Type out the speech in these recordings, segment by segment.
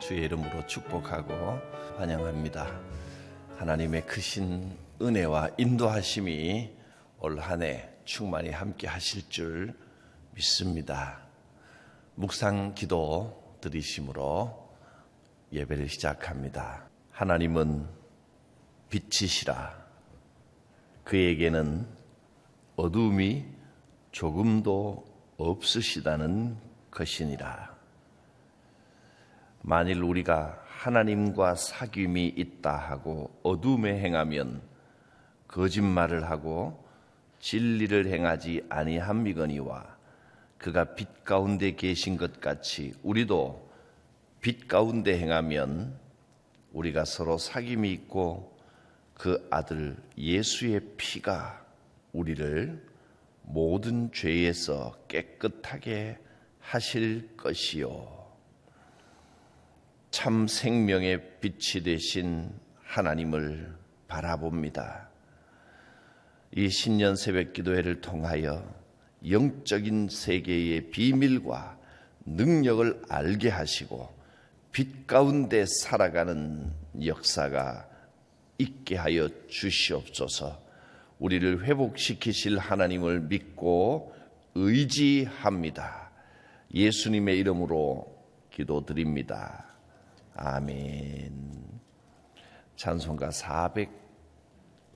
주의 이름으로 축복하고 환영합니다. 하나님의 크신 은혜와 인도하심이 올 한 해 충만히 함께 하실 줄 믿습니다. 묵상 기도 드리심으로 예배를 시작합니다. 하나님은 빛이시라. 그에게는 어둠이 조금도 없으시다는 것이니라. 만일 우리가 하나님과 사귐이 있다 하고 어둠에 행하면 거짓말을 하고 진리를 행하지 아니함이거니와 그가 빛 가운데 계신 것 같이 우리도 빛 가운데 행하면 우리가 서로 사귐이 있고 그 아들 예수의 피가 우리를 모든 죄에서 깨끗하게 하실 것이요. 참 생명의 빛이 되신 하나님을 바라봅니다. 이 신년 새벽 기도회를 통하여 영적인 세계의 비밀과 능력을 알게 하시고 빛 가운데 살아가는 역사가 있게 하여 주시옵소서. 우리를 회복시키실 하나님을 믿고 의지합니다. 예수님의 이름으로 기도드립니다. 아멘. 찬송가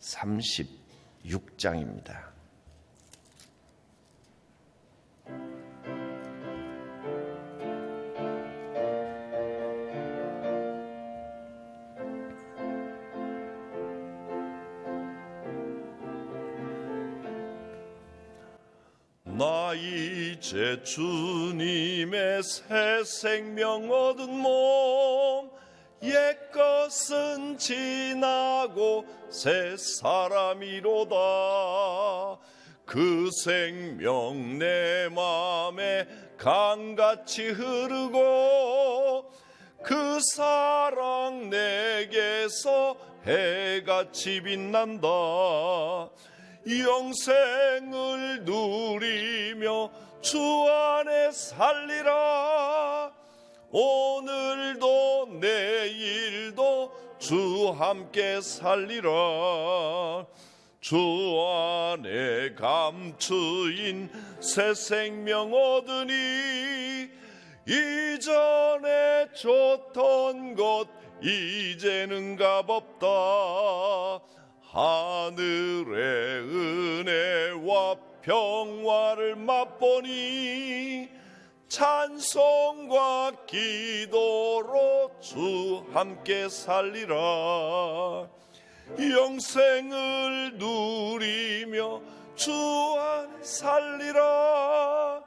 436장입니다. 나 이제 주님의 새 생명 얻은 몸 옛것은 지나고 새 사람이로다. 그 생명 내 맘에 강같이 흐르고 그 사랑 내게서 해같이 빛난다. 영생을 누리며 주 안에 살리라. 오늘도 내일도 주 함께 살리라. 주 안에 감추인 새 생명 얻으니 이전에 좋던 것 이제는 값없다. 하늘의 은혜와 평화를 맛보니 찬송과 기도로 주 함께 살리라. 영생을 누리며 주 안에 살리라.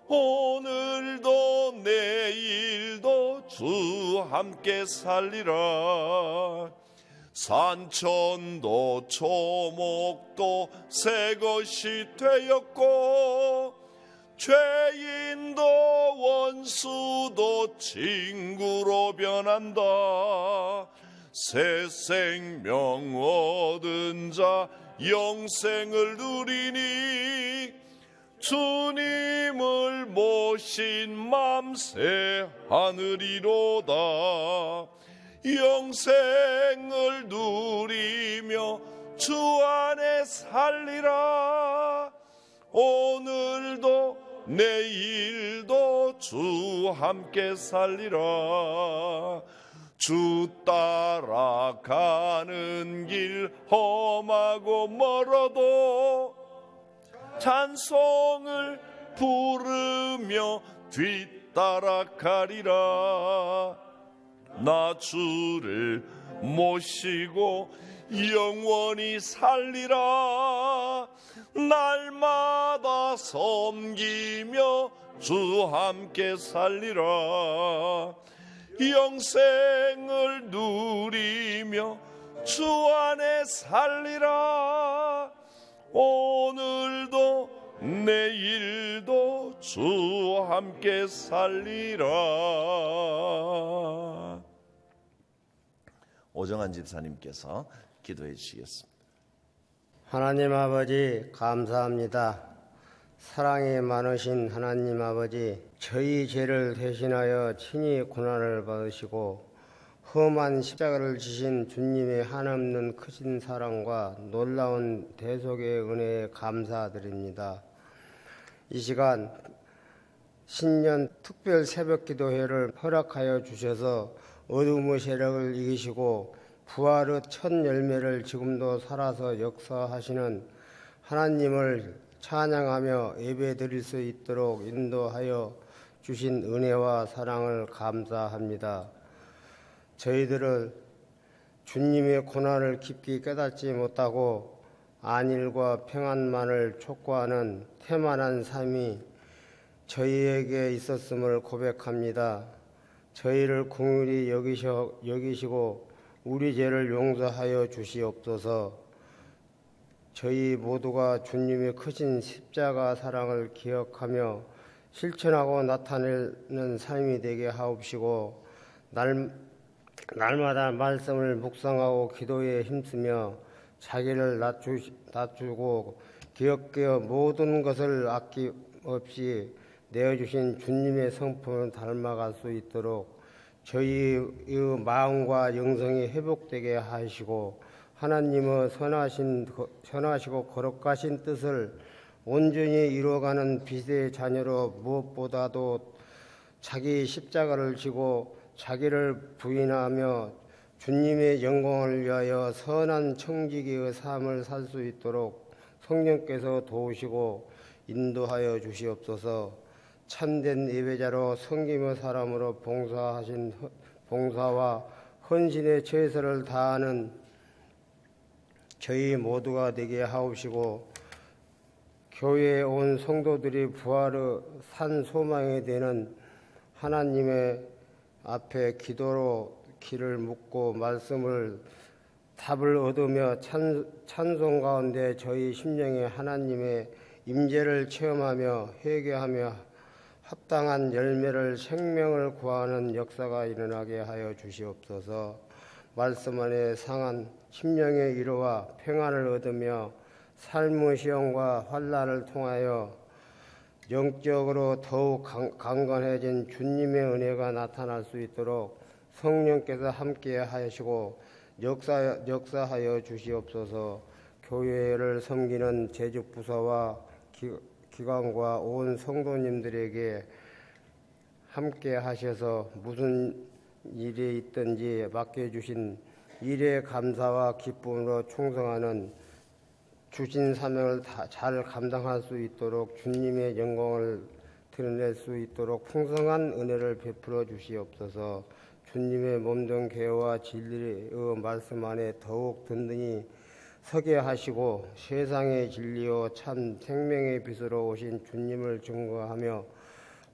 오늘도 내일도 주 함께 살리라. 산천도 초목도 새 것이 되었고 죄인도 원수도 친구로 변한다. 새 생명 얻은 자 영생을 누리니 주님을 모신 맘 새 하늘이로다. 영생을 누리며 주 안에 살리라. 오늘도 내일도 주 함께 살리라. 주 따라가는 길 험하고 멀어도 찬송을 부르며 뒤따라가리라. 나 주를 모시고 영원히 살리라. 날마다 섬기며 주 함께 살리라. 영생을 누리며 주 안에 살리라. 오늘도 내일도 주 함께 살리라. 오정환 집사님께서 기도해 주시겠습니다. 하나님 아버지 감사합니다. 사랑이 많으신 하나님 아버지, 저희 죄를 대신하여 친히 고난을 받으시고 험한 십자가를 지신 주님의 한없는 크신 사랑과 놀라운 대속의 은혜에 감사드립니다. 이 시간 신년 특별 새벽 기도회를 허락하여 주셔서 어둠의 세력을 이기시고 부활의 첫 열매를 지금도 살아서 역사하시는 하나님을 찬양하며 예배드릴 수 있도록 인도하여 주신 은혜와 사랑을 감사합니다. 저희들은 주님의 고난을 깊이 깨닫지 못하고 안일과 평안만을 촉구하는 태만한 삶이 저희에게 있었음을 고백합니다. 저희를 긍휼히 여기시고 우리 죄를 용서하여 주시옵소서. 저희 모두가 주님의 크신 십자가 사랑을 기억하며 실천하고 나타내는 삶이 되게 하옵시고 날마다 말씀을 묵상하고 기도에 힘쓰며 자기를 낮추고 기억되어 모든 것을 아낌없이 내어주신 주님의 성품을 닮아갈 수 있도록 저희의 마음과 영성이 회복되게 하시고 하나님의 선하시고 거룩하신 뜻을 온전히 이루어가는 빛의 자녀로 무엇보다도 자기 십자가를 지고 자기를 부인하며 주님의 영광을 위하여 선한 청지기의 삶을 살 수 있도록 성령께서 도우시고 인도하여 주시옵소서. 참된 예배자로 섬김의 사람으로 봉사와 헌신의 최선을 다하는 저희 모두가 되게 하옵시고 교회에 온 성도들이 부활의 산 소망이 되는 하나님의 앞에 기도로 길을 묻고 말씀을 답을 얻으며 찬송 가운데 저희 심령에 하나님의 임재를 체험하며 회개하며 합당한 열매를 생명을 구하는 역사가 일어나게 하여 주시옵소서. 말씀 안에 상한 심령의 위로와 평안을 얻으며 삶의 시험과 환난을 통하여 영적으로 더욱 강건해진 주님의 은혜가 나타날 수 있도록 성령께서 함께 하시고 역사하여 주시옵소서. 교회를 섬기는 제주부서와 기관과 온 성도님들에게 함께 하셔서 무슨 일이 있든지 맡겨주신 일에 감사와 기쁨으로 충성하는 주신 사명을 잘 감당할 수 있도록 주님의 영광을 드러낼 수 있도록 풍성한 은혜를 베풀어 주시옵소서. 주님의 몸된 계와 진리의 말씀 안에 더욱 든든히 서게 하시고 세상의 진리요 참 생명의 빛으로 오신 주님을 증거하며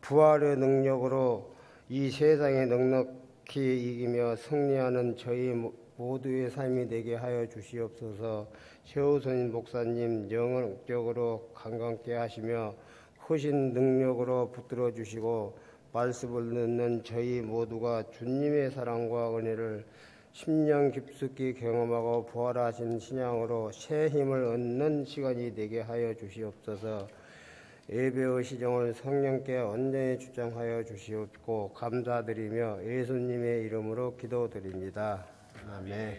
부활의 능력으로 이 세상에 넉넉히 이기며 승리하는 저희 모두의 삶이 되게 하여 주시옵소서. 최우선 목사님 영적으로 강건케 하시며 크신 능력으로 붙들어 주시고 말씀을 듣는 저희 모두가 주님의 사랑과 은혜를 심령 깊숙이 경험하고 부활하신 신앙으로 새 힘을 얻는 시간이 되게 하여 주시옵소서. 예배의 시정을 성령께 온전히 주장하여 주시옵고 감사드리며 예수님의 이름으로 기도드립니다. 아멘.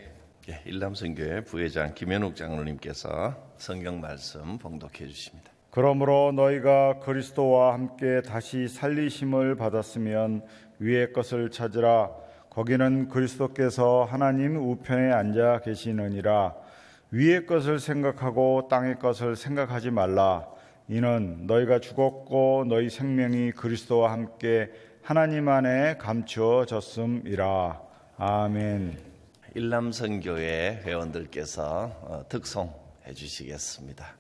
일남선교회 부회장 김현욱 장로님께서 성경 말씀 봉독해 주십니다. 그러므로 너희가 그리스도와 함께 다시 살리심을 받았으면 위의 것을 찾으라. 거기는 그리스도께서 하나님 우편에 앉아 계시느니라. 위의 것을 생각하고 땅의 것을 생각하지 말라. 이는 너희가 죽었고 너희 생명이 그리스도와 함께 하나님 안에 감추어졌음이라. 아멘. 일남선교회 회원들께서 득송해 주시겠습니다.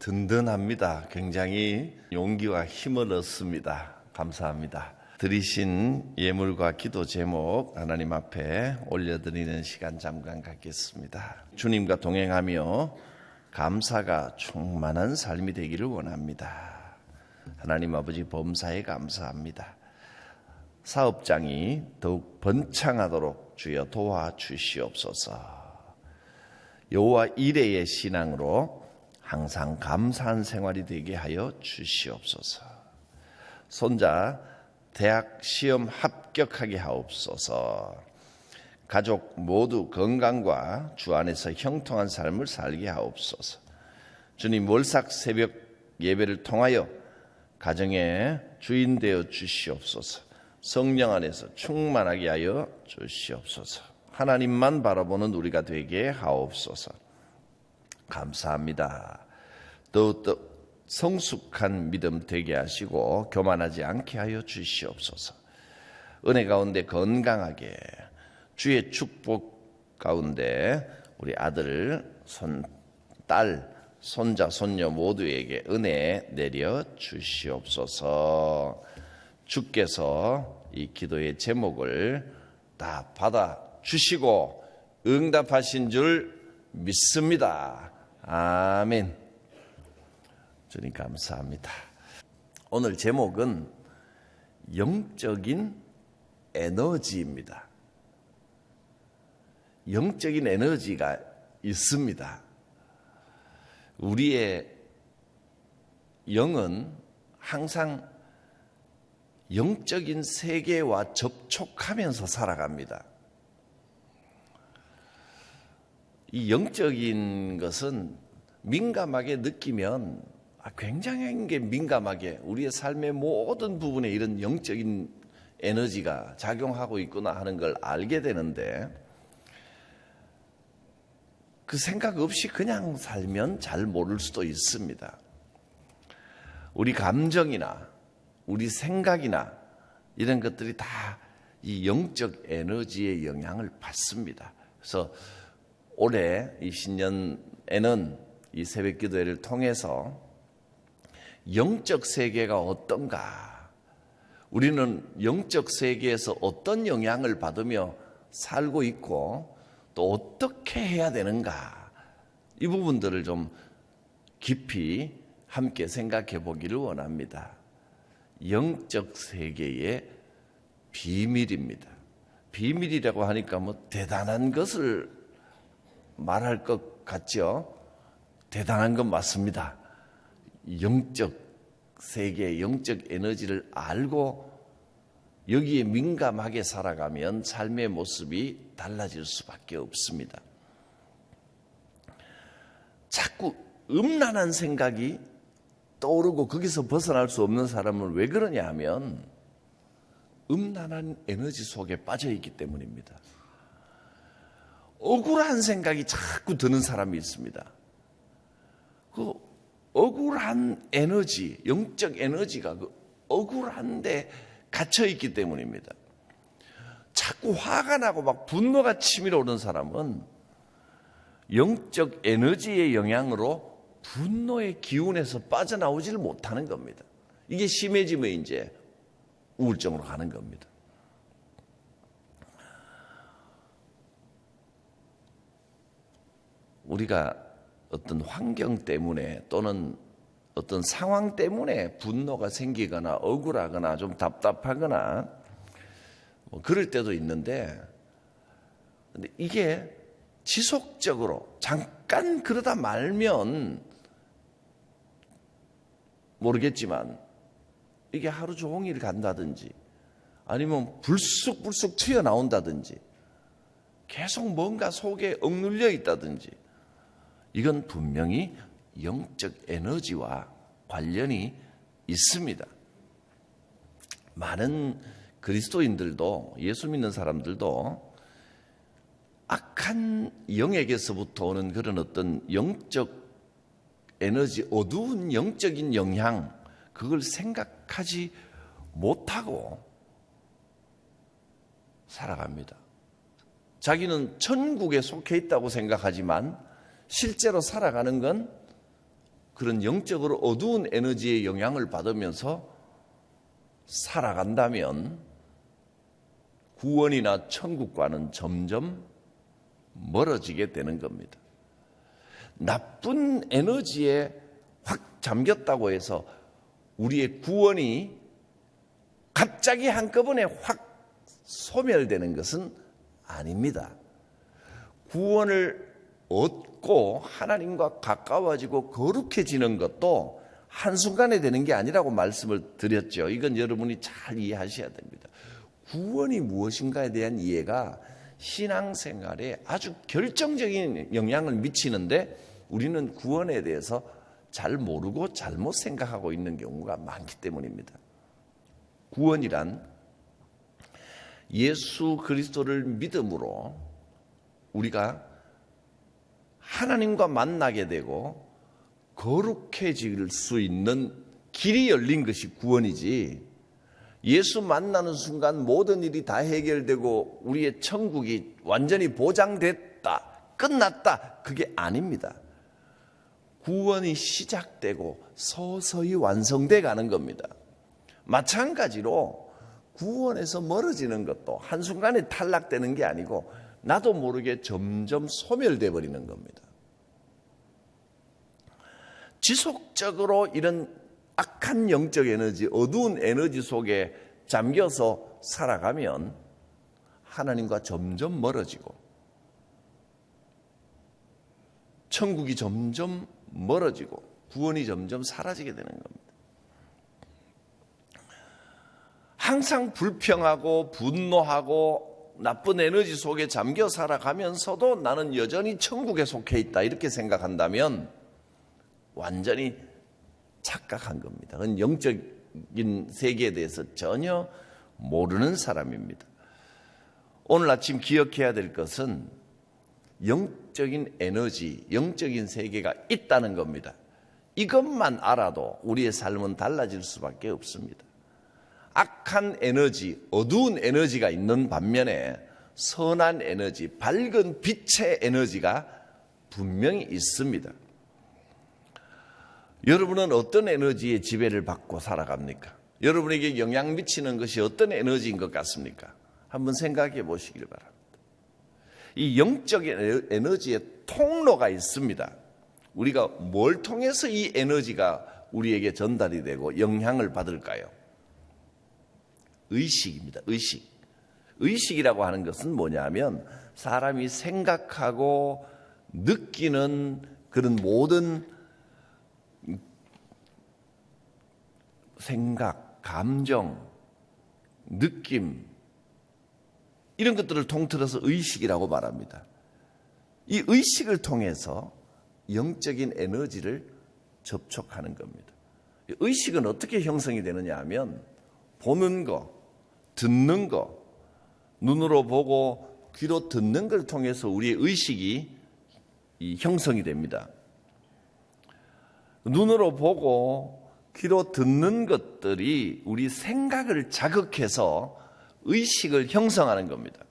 든든합니다. 굉장히 용기와 힘을 얻습니다. 감사합니다. 드리신 예물과 기도 제목 하나님 앞에 올려드리는 시간 잠깐 갖겠습니다. 주님과 동행하며 감사가 충만한 삶이 되기를 원합니다. 하나님 아버지 범사에 감사합니다. 사업장이 더욱 번창하도록 주여 도와주시옵소서. 여호와 이레의 신앙으로 항상 감사한 생활이 되게 하여 주시옵소서. 손자 대학 시험 합격하게 하옵소서. 가족 모두 건강과 주 안에서 형통한 삶을 살게 하옵소서. 주님, 월삭 새벽 예배를 통하여 가정의 주인 되어 주시옵소서. 성령 안에서 충만하게 하여 주시옵소서. 하나님만 바라보는 우리가 되게 하옵소서. 감사합니다. 더욱 성숙한 믿음 되게 하시고 교만하지 않게 하여 주시옵소서. 은혜 가운데 건강하게 주의 축복 가운데 우리 아들, 딸, 손자, 손녀 모두에게 은혜 내려 주시옵소서. 주께서 이 기도의 제목을 다 받아 주시고 응답하신 줄 믿습니다. 아멘. 주님 감사합니다. 오늘 제목은 영적인 에너지입니다. 영적인 에너지가 있습니다. 우리의 영은 항상 영적인 세계와 접촉하면서 살아갑니다. 이 영적인 것은 민감하게 느끼면 굉장한 게 민감하게 우리의 삶의 모든 부분에 이런 영적인 에너지가 작용하고 있구나 하는 걸 알게 되는데 그 생각 없이 그냥 살면 잘 모를 수도 있습니다. 우리 감정이나 우리 생각이나 이런 것들이 다 이 영적 에너지의 영향을 받습니다. 그래서 올해 이 신년에는 이 새벽 기도회를 통해서 영적 세계가 어떤가, 우리는 영적 세계에서 어떤 영향을 받으며 살고 있고 또 어떻게 해야 되는가, 이 부분들을 좀 깊이 함께 생각해 보기를 원합니다. 영적 세계의 비밀입니다. 비밀이라고 하니까 뭐 대단한 것을 말할 것 같죠? 대단한 건 맞습니다. 영적 세계의 영적 에너지를 알고 여기에 민감하게 살아가면 삶의 모습이 달라질 수밖에 없습니다. 자꾸 음란한 생각이 떠오르고 거기서 벗어날 수 없는 사람은 왜 그러냐 하면 음란한 에너지 속에 빠져있기 때문입니다. 억울한 생각이 자꾸 드는 사람이 있습니다. 그 억울한 에너지, 영적 에너지가 그 억울한데 갇혀있기 때문입니다. 자꾸 화가 나고 막 분노가 치밀어 오는 사람은 영적 에너지의 영향으로 분노의 기운에서 빠져나오지를 못하는 겁니다. 이게 심해지면 이제 우울증으로 가는 겁니다. 우리가 어떤 환경 때문에 또는 어떤 상황 때문에 분노가 생기거나 억울하거나 좀 답답하거나 뭐 그럴 때도 있는데, 근데 이게 지속적으로 잠깐 그러다 말면 모르겠지만 이게 하루 종일 간다든지 아니면 불쑥불쑥 튀어나온다든지 계속 뭔가 속에 억눌려 있다든지 이건 분명히 영적 에너지와 관련이 있습니다. 많은 그리스도인들도, 예수 믿는 사람들도 악한 영에게서부터 오는 그런 어떤 영적 에너지, 어두운 영적인 영향, 그걸 생각하지 못하고 살아갑니다. 자기는 천국에 속해 있다고 생각하지만 실제로 살아가는 건 그런 영적으로 어두운 에너지의 영향을 받으면서 살아간다면 구원이나 천국과는 점점 멀어지게 되는 겁니다. 나쁜 에너지에 확 잠겼다고 해서 우리의 구원이 갑자기 한꺼번에 확 소멸되는 것은 아닙니다. 구원을 얻고 하나님과 가까워지고 거룩해지는 것도 한순간에 되는 게 아니라고 말씀을 드렸죠. 이건 여러분이 잘 이해하셔야 됩니다. 구원이 무엇인가에 대한 이해가 신앙생활에 아주 결정적인 영향을 미치는데 우리는 구원에 대해서 잘 모르고 잘못 생각하고 있는 경우가 많기 때문입니다. 구원이란 예수 그리스도를 믿음으로 우리가 하나님과 만나게 되고 거룩해질 수 있는 길이 열린 것이 구원이지, 예수 만나는 순간 모든 일이 다 해결되고 우리의 천국이 완전히 보장됐다, 끝났다, 그게 아닙니다. 구원이 시작되고 서서히 완성돼 가는 겁니다. 마찬가지로 구원에서 멀어지는 것도 한순간에 탈락되는 게 아니고 나도 모르게 점점 소멸돼 버리는 겁니다. 지속적으로 이런 악한 영적 에너지, 어두운 에너지 속에 잠겨서 살아가면 하나님과 점점 멀어지고 천국이 점점 멀어지고 구원이 점점 사라지게 되는 겁니다. 항상 불평하고 분노하고 나쁜 에너지 속에 잠겨 살아가면서도 나는 여전히 천국에 속해 있다, 이렇게 생각한다면 완전히 착각한 겁니다. 그건 영적인 세계에 대해서 전혀 모르는 사람입니다. 오늘 아침 기억해야 될 것은 영적인 에너지, 영적인 세계가 있다는 겁니다. 이것만 알아도 우리의 삶은 달라질 수밖에 없습니다. 악한 에너지, 어두운 에너지가 있는 반면에 선한 에너지, 밝은 빛의 에너지가 분명히 있습니다. 여러분은 어떤 에너지의 지배를 받고 살아갑니까? 여러분에게 영향 미치는 것이 어떤 에너지인 것 같습니까? 한번 생각해 보시길 바랍니다. 이 영적인 에너지의 통로가 있습니다. 우리가 뭘 통해서 이 에너지가 우리에게 전달이 되고 영향을 받을까요? 의식입니다. 의식. 의식이라고 하는 것은 뭐냐면 사람이 생각하고 느끼는 그런 모든 생각, 감정, 느낌, 이런 것들을 통틀어서 의식이라고 말합니다. 이 의식을 통해서 영적인 에너지를 접촉하는 겁니다. 의식은 어떻게 형성이 되느냐 하면 보는 거, 듣는 거, 눈으로 보고 귀로 듣는 걸 통해서 우리의 의식이 형성이 됩니다. 눈으로 보고 귀로 듣는 것들이 우리 생각을 자극해서 의식을 형성하는 겁니다.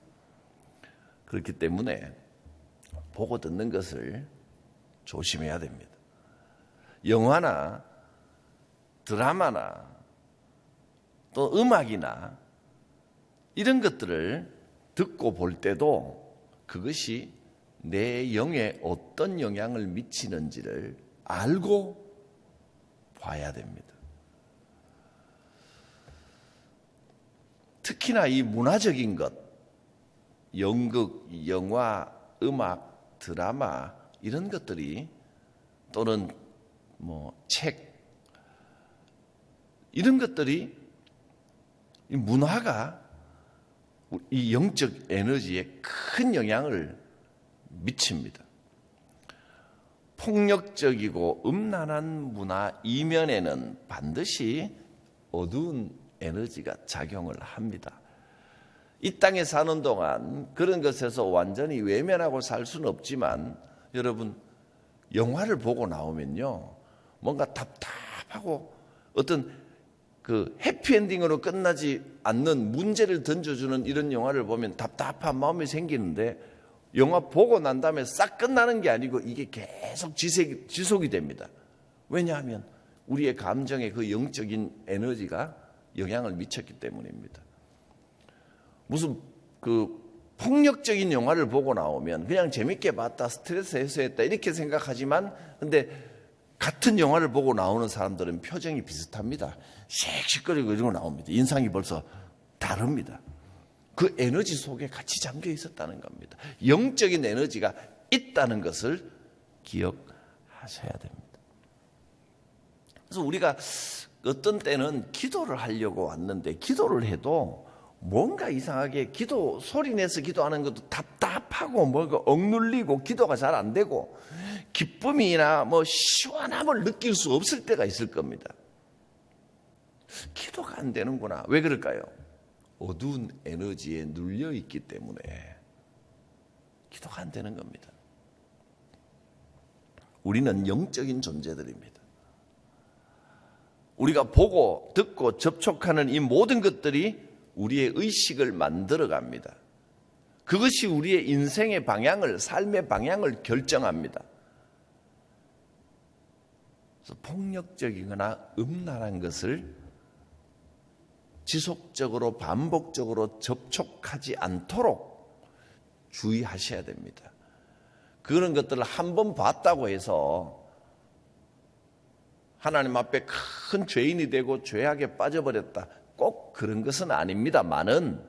그렇기 때문에 보고 듣는 것을 조심해야 됩니다. 영화나 드라마나 또 음악이나 이런 것들을 듣고 볼 때도 그것이 내 영에 어떤 영향을 미치는지를 알고 봐야 됩니다. 특히나 이 문화적인 것, 연극, 영화, 음악, 드라마 이런 것들이 또는 책 이런 것들이 이 문화가 이 영적 에너지에 큰 영향을 미칩니다. 폭력적이고 음란한 문화 이면에는 반드시 어두운 에너지가 작용을 합니다. 이 땅에 사는 동안 그런 것에서 완전히 외면하고 살 수는 없지만 여러분 영화를 보고 나오면요 뭔가 답답하고 어떤 그 해피엔딩으로 끝나지 않는 문제를 던져주는 이런 영화를 보면 답답한 마음이 생기는데 영화 보고 난 다음에 싹 끝나는 게 아니고 이게 계속 지속이 됩니다. 왜냐하면 우리의 감정에 그 영적인 에너지가 영향을 미쳤기 때문입니다. 무슨 그 폭력적인 영화를 보고 나오면 그냥 재밌게 봤다, 스트레스 해소했다 이렇게 생각하지만, 근데 같은 영화를 보고 나오는 사람들은 표정이 비슷합니다. 씩씩거리고 이러고 나옵니다. 인상이 벌써 다릅니다. 그 에너지 속에 같이 잠겨 있었다는 겁니다. 영적인 에너지가 있다는 것을 기억하셔야 됩니다. 그래서 우리가 어떤 때는 기도를 하려고 왔는데 기도를 해도 뭔가 이상하게 기도 소리 내서 기도하는 것도 답답하고 뭔가 억눌리고 기도가 잘 안 되고 기쁨이나 뭐 시원함을 느낄 수 없을 때가 있을 겁니다. 기도가 안 되는구나. 왜 그럴까요? 어두운 에너지에 눌려 있기 때문에 기도가 안 되는 겁니다. 우리는 영적인 존재들입니다. 우리가 보고 듣고 접촉하는 이 모든 것들이 우리의 의식을 만들어 갑니다. 그것이 우리의 인생의 방향을, 삶의 방향을 결정합니다. 그래서 폭력적이거나 음란한 것을 지속적으로 반복적으로 접촉하지 않도록 주의하셔야 됩니다. 그런 것들을 한 번 봤다고 해서 하나님 앞에 큰 죄인이 되고 죄악에 빠져버렸다, 꼭 그런 것은 아닙니다만은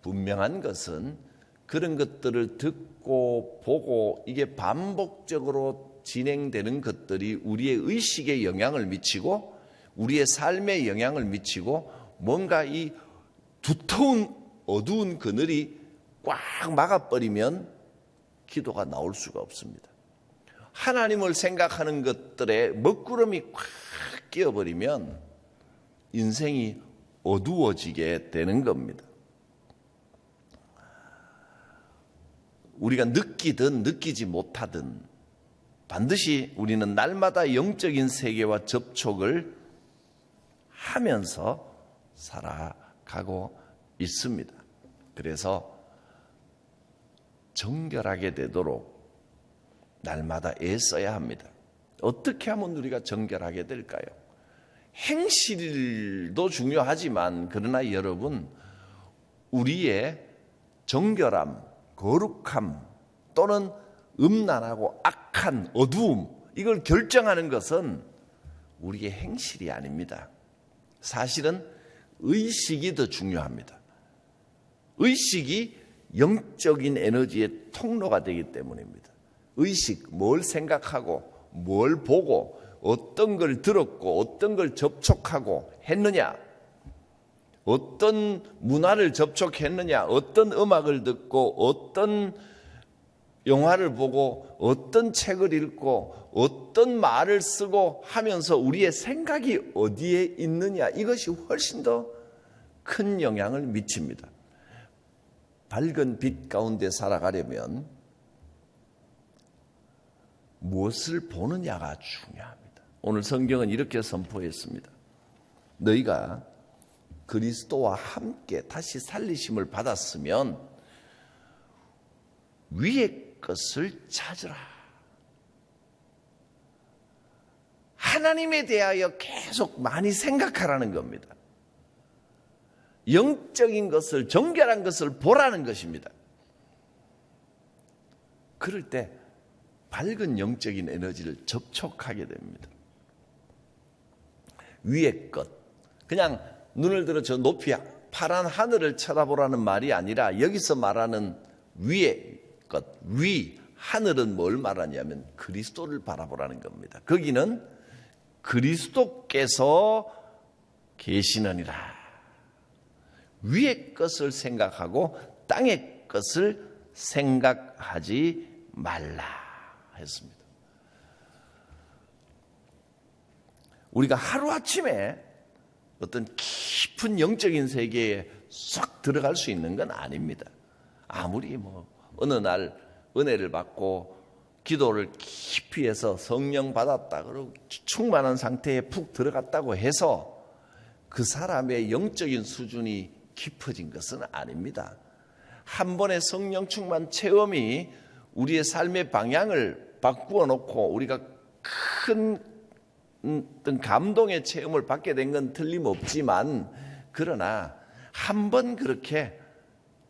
분명한 것은 그런 것들을 듣고 보고 이게 반복적으로 진행되는 것들이 우리의 의식에 영향을 미치고 우리의 삶에 영향을 미치고 뭔가 이 두터운 어두운 그늘이 꽉 막아버리면 기도가 나올 수가 없습니다. 하나님을 생각하는 것들에 먹구름이 꽉 끼어버리면 인생이 어두워지게 되는 겁니다. 우리가 느끼든 느끼지 못하든 반드시 우리는 날마다 영적인 세계와 접촉을 하면서 살아가고 있습니다. 그래서 정결하게 되도록 날마다 애써야 합니다. 어떻게 하면 우리가 정결하게 될까요? 행실도 중요하지만 그러나 여러분, 우리의 정결함, 거룩함 또는 음란하고 악한 어두움, 이걸 결정하는 것은 우리의 행실이 아닙니다. 사실은 의식이 더 중요합니다. 의식이 영적인 에너지의 통로가 되기 때문입니다. 의식, 뭘 생각하고 뭘 보고 어떤 걸 들었고 어떤 걸 접촉하고 했느냐, 어떤 문화를 접촉했느냐, 어떤 음악을 듣고 어떤 영화를 보고 어떤 책을 읽고 어떤 말을 쓰고 하면서 우리의 생각이 어디에 있느냐, 이것이 훨씬 더 큰 영향을 미칩니다. 밝은 빛 가운데 살아가려면 무엇을 보느냐가 중요합니다. 오늘 성경은 이렇게 선포했습니다. 너희가 그리스도와 함께 다시 살리심을 받았으면 위의 것을 찾으라. 하나님에 대하여 계속 많이 생각하라는 겁니다. 영적인 것을, 정결한 것을 보라는 것입니다. 그럴 때 밝은 영적인 에너지를 접촉하게 됩니다. 위의 것, 그냥 눈을 들어 저 높이 파란 하늘을 쳐다보라는 말이 아니라 여기서 말하는 위의 것, 위, 하늘은 뭘 말하냐면 그리스도를 바라보라는 겁니다. 거기는 그리스도께서 계시느니라. 위의 것을 생각하고 땅의 것을 생각하지 말라 했습니다. 우리가 하루아침에 어떤 깊은 영적인 세계에 쏙 들어갈 수 있는 건 아닙니다. 아무리 어느 날 은혜를 받고 기도를 깊이 해서 성령 받았다 그러고 충만한 상태에 푹 들어갔다고 해서 그 사람의 영적인 수준이 깊어진 것은 아닙니다. 한 번의 성령 충만 체험이 우리의 삶의 방향을 바꾸어 놓고 우리가 큰 어떤 감동의 체험을 받게 된 건 틀림없지만, 그러나 한번 그렇게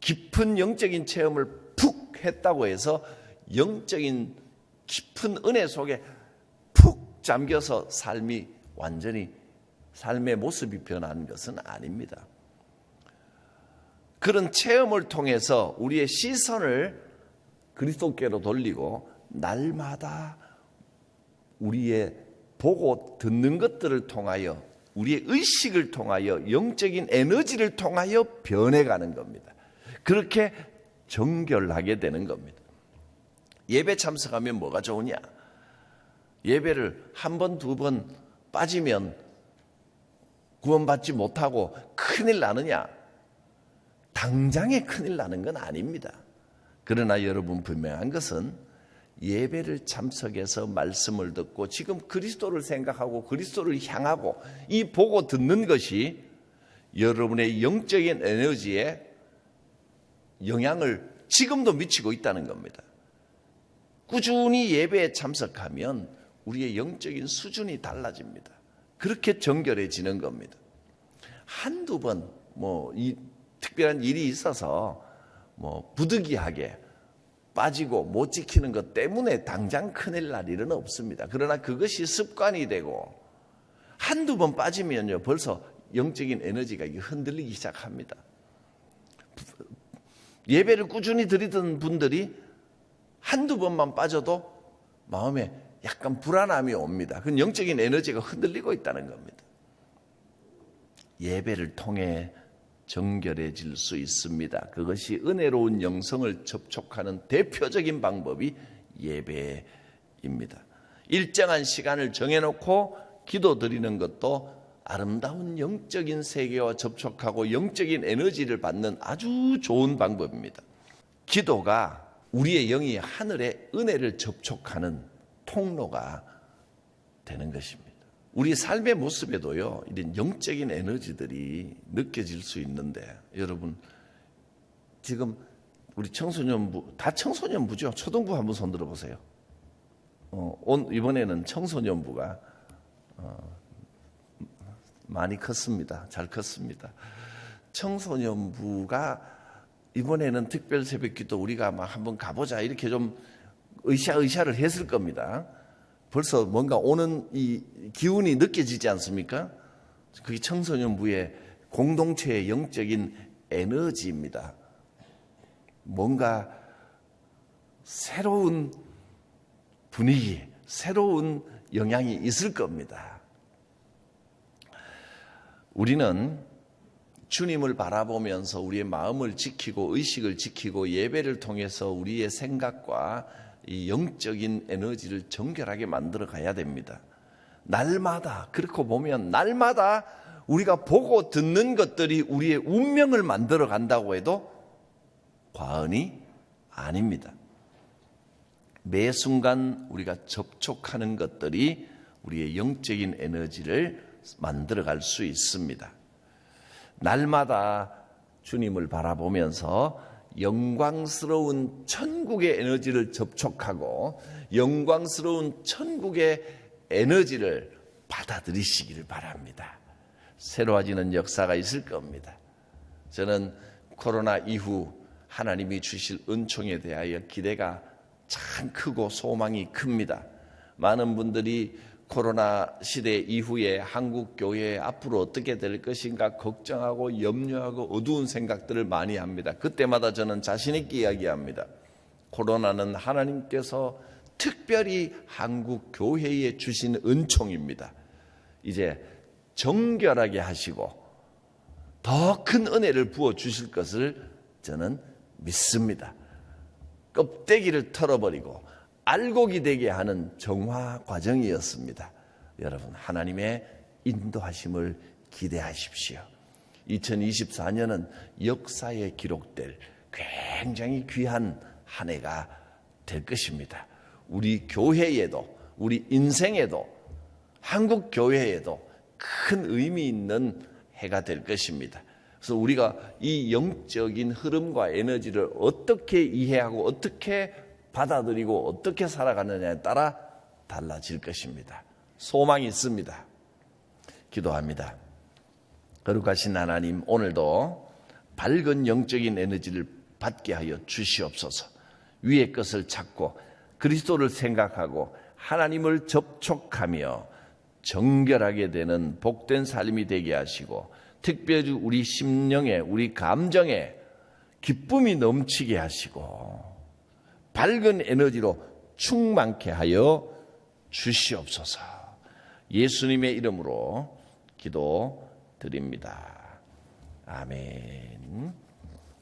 깊은 영적인 체험을 푹 했다고 해서 영적인 깊은 은혜 속에 푹 잠겨서 삶이 완전히 삶의 모습이 변한 것은 아닙니다. 그런 체험을 통해서 우리의 시선을 그리스도께로 돌리고 날마다 우리의 보고 듣는 것들을 통하여, 우리의 의식을 통하여, 영적인 에너지를 통하여 변해가는 겁니다. 그렇게 정결하게 되는 겁니다. 예배 참석하면 뭐가 좋으냐? 예배를 한 번, 두 번 빠지면 구원받지 못하고 큰일 나느냐? 당장에 큰일 나는 건 아닙니다. 그러나 여러분, 분명한 것은 예배를 참석해서 말씀을 듣고 지금 그리스도를 생각하고 그리스도를 향하고 이 보고 듣는 것이 여러분의 영적인 에너지에 영향을 지금도 미치고 있다는 겁니다. 꾸준히 예배에 참석하면 우리의 영적인 수준이 달라집니다. 그렇게 정결해지는 겁니다. 한두 번 이 특별한 일이 있어서 부득이하게 빠지고 못 지키는 것 때문에 당장 큰일 날 일은 없습니다. 그러나 그것이 습관이 되고 한두 번 빠지면요, 벌써 영적인 에너지가 흔들리기 시작합니다. 예배를 꾸준히 드리던 분들이 한두 번만 빠져도 마음에 약간 불안함이 옵니다. 그건 영적인 에너지가 흔들리고 있다는 겁니다. 예배를 통해 정결해질 수 있습니다. 그것이 은혜로운 영성을 접촉하는 대표적인 방법이 예배입니다. 일정한 시간을 정해놓고 기도 드리는 것도 아름다운 영적인 세계와 접촉하고 영적인 에너지를 받는 아주 좋은 방법입니다. 기도가 우리의 영이 하늘의 은혜를 접촉하는 통로가 되는 것입니다. 우리 삶의 모습에도요, 이런 영적인 에너지들이 느껴질 수 있는데, 여러분, 지금 우리 청소년부, 다 청소년부죠? 초등부 한번 손 들어보세요. 이번에는 청소년부가 많이 컸습니다. 잘 컸습니다. 청소년부가 이번에는 특별 새벽기도 우리가 막 한번 가보자 이렇게 좀 으쌰으쌰를 했을 겁니다. 벌써 뭔가 오는 이 기운이 느껴지지 않습니까? 그게 청소년부의 공동체의 영적인 에너지입니다. 뭔가 새로운 분위기, 새로운 영향이 있을 겁니다. 우리는 주님을 바라보면서 우리의 마음을 지키고 의식을 지키고 예배를 통해서 우리의 생각과 이 영적인 에너지를 정결하게 만들어 가야 됩니다. 날마다, 그렇게 보면 날마다 우리가 보고 듣는 것들이 우리의 운명을 만들어 간다고 해도 과언이 아닙니다. 매 순간 우리가 접촉하는 것들이 우리의 영적인 에너지를 만들어 갈 수 있습니다. 날마다 주님을 바라보면서 영광스러운 천국의 에너지를 접촉하고 영광스러운 천국의 에너지를 받아들이시기를 바랍니다. 새로워지는 역사가 있을 겁니다. 저는 코로나 이후 하나님이 주실 은총에 대하여 기대가 참 크고 소망이 큽니다. 많은 분들이 코로나 시대 이후에 한국 교회 앞으로 어떻게 될 것인가 걱정하고 염려하고 어두운 생각들을 많이 합니다. 그때마다 저는 자신 있게 이야기합니다. 코로나는 하나님께서 특별히 한국 교회에 주신 은총입니다. 이제 정결하게 하시고 더 큰 은혜를 부어 주실 것을 저는 믿습니다. 껍데기를 털어버리고 알곡이 되게 하는 정화 과정이었습니다. 여러분, 하나님의 인도하심을 기대하십시오. 2024년은 역사에 기록될 굉장히 귀한 한 해가 될 것입니다. 우리 교회에도, 우리 인생에도, 한국 교회에도 큰 의미 있는 해가 될 것입니다. 그래서 우리가 이 영적인 흐름과 에너지를 어떻게 이해하고 어떻게 받아들이고 어떻게 살아가느냐에 따라 달라질 것입니다. 소망이 있습니다. 기도합니다. 거룩하신 하나님, 오늘도 밝은 영적인 에너지를 받게 하여 주시옵소서. 위의 것을 찾고 그리스도를 생각하고 하나님을 접촉하며 정결하게 되는 복된 삶이 되게 하시고, 특별히 우리 심령에, 우리 감정에 기쁨이 넘치게 하시고 밝은 에너지로 충만케 하여 주시옵소서. 예수님의 이름으로 기도드립니다. 아멘.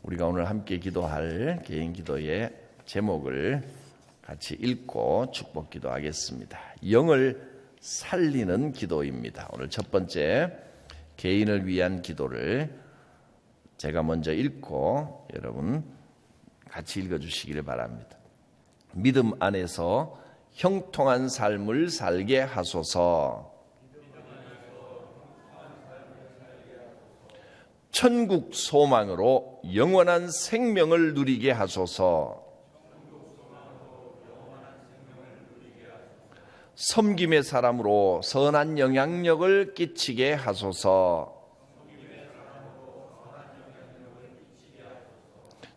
우리가 오늘 함께 기도할 개인 기도의 제목을 같이 읽고 축복 기도하겠습니다. 영을 살리는 기도입니다. 오늘 첫 번째 개인을 위한 기도를 제가 먼저 읽고 여러분 같이 읽어주시기를 바랍니다. 믿음 안에서 형통한 삶을 살게 하소서. 천국 소망으로 영원한 생명을 누리게 하소서. 섬김의 사람으로 선한 영향력을 끼치게 하소서.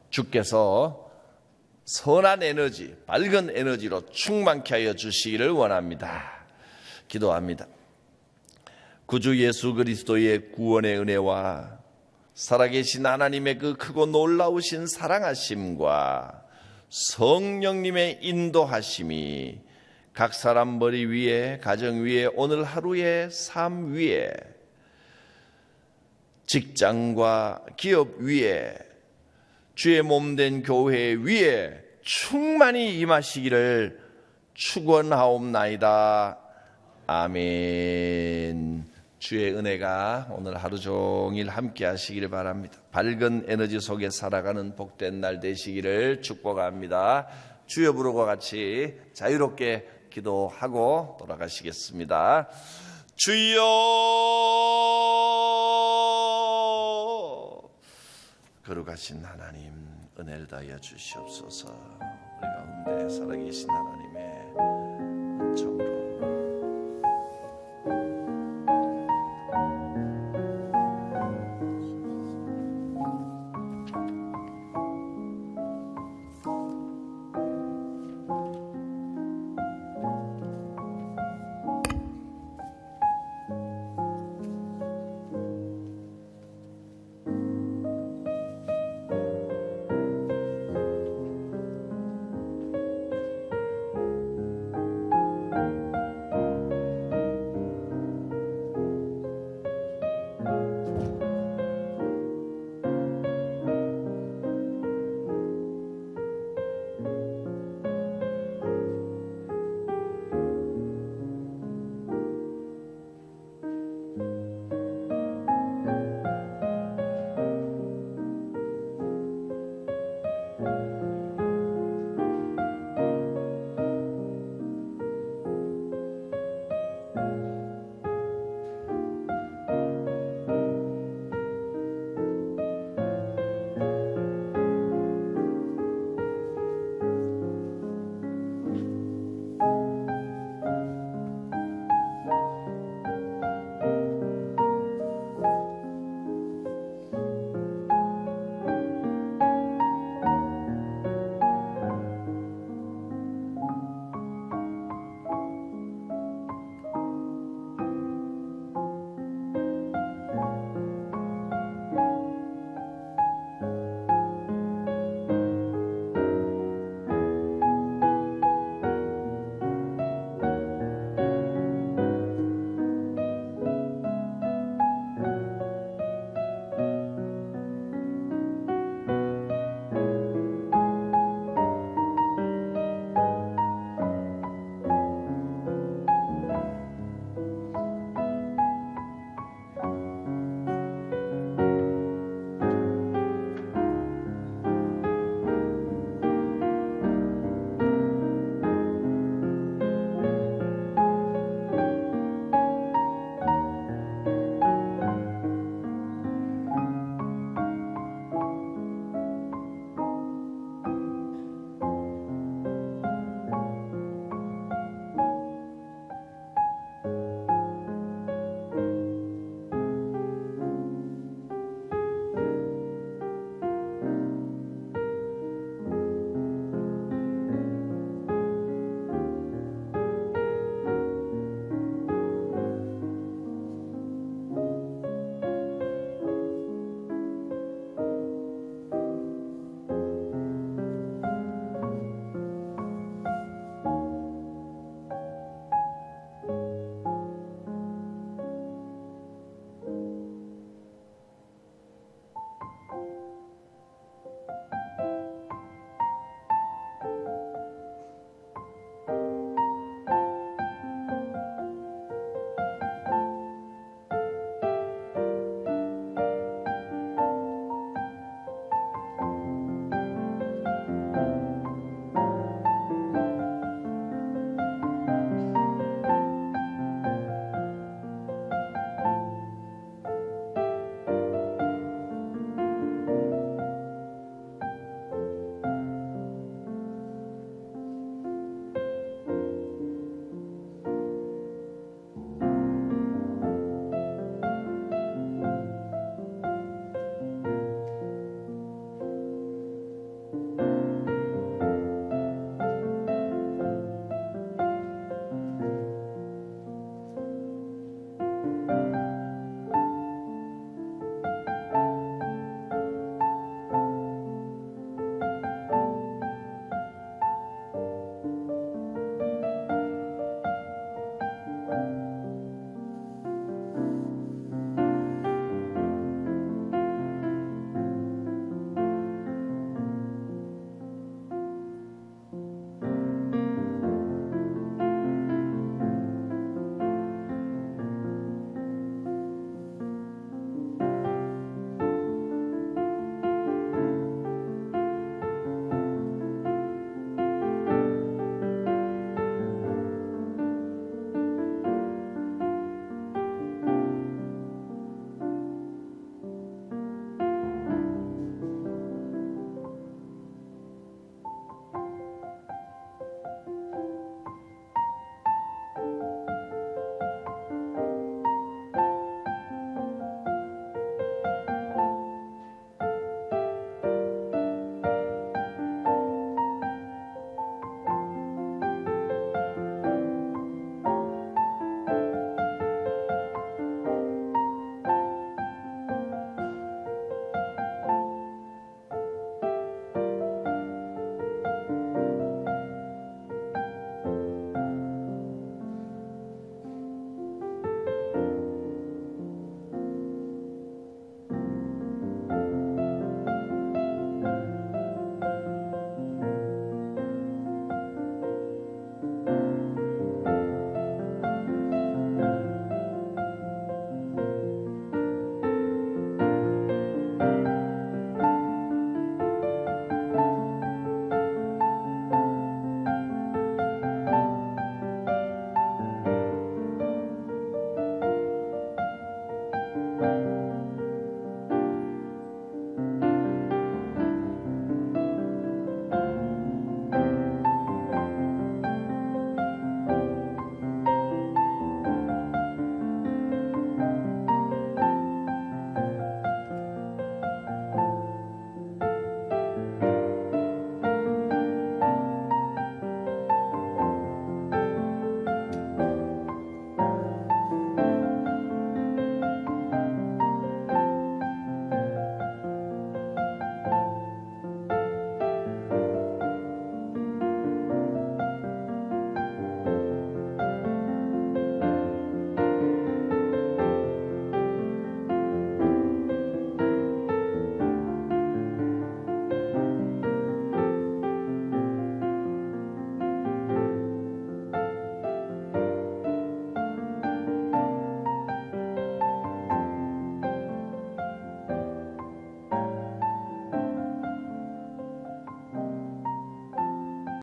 주께서 선한 에너지, 밝은 에너지로 충만케 하여 주시기를 원합니다. 기도합니다. 구주 예수 그리스도의 구원의 은혜와 살아계신 하나님의 그 크고 놀라우신 사랑하심과 성령님의 인도하심이 각 사람 머리 위에, 가정 위에, 오늘 하루의 삶 위에, 직장과 기업 위에, 주의 몸된 교회 위에 충만히 임하시기를 축원하옵나이다. 아멘. 주의 은혜가 오늘 하루 종일 함께 하시기를 바랍니다. 밝은 에너지 속에 살아가는 복된 날 되시기를 축복합니다. 주여 부르고 같이 자유롭게 기도하고 돌아가시겠습니다. 주여, 거룩하신 하나님, 은혜를 다하여 주시옵소서. 우리 가운데 살아계신 하나님,